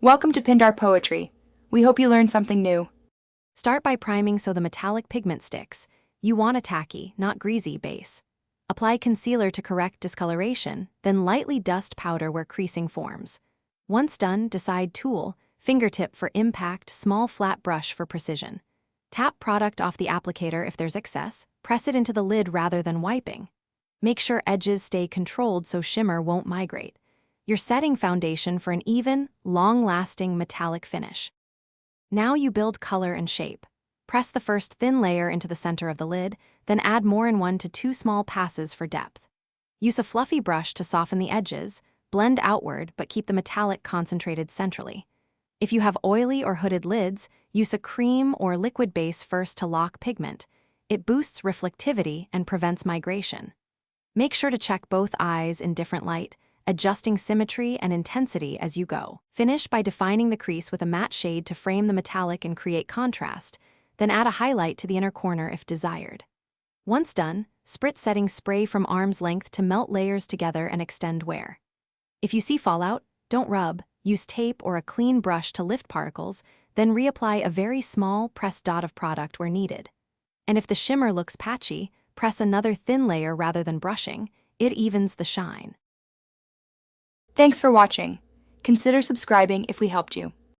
Welcome to Pindar Poetry. We hope you learned something new. Start by priming so the metallic pigment sticks. You want a tacky, not greasy base. Apply concealer to correct discoloration, then lightly dust powder where creasing forms. Once done, decide tool, fingertip for impact, small flat brush for precision. Tap product off the applicator if there's excess, press it into the lid rather than wiping. Make sure edges stay controlled so shimmer won't migrate. You're setting foundation for an even, long-lasting metallic finish. Now you build color and shape. Press the first thin layer into the center of the lid, then add more in 1 to 2 small passes for depth. Use a fluffy brush to soften the edges, blend outward but keep the metallic concentrated centrally. If you have oily or hooded lids, use a cream or liquid base first to lock pigment. It boosts reflectivity and prevents migration. Make sure to check both eyes in different light, adjusting symmetry and intensity as you go. Finish by defining the crease with a matte shade to frame the metallic and create contrast, then add a highlight to the inner corner if desired. Once done, spritz setting spray from arm's length to melt layers together and extend wear. If you see fallout, don't rub, use tape or a clean brush to lift particles, then reapply a very small pressed dot of product where needed. And if the shimmer looks patchy, press another thin layer rather than brushing. It evens the shine. Thanks for watching. Consider subscribing if we helped you.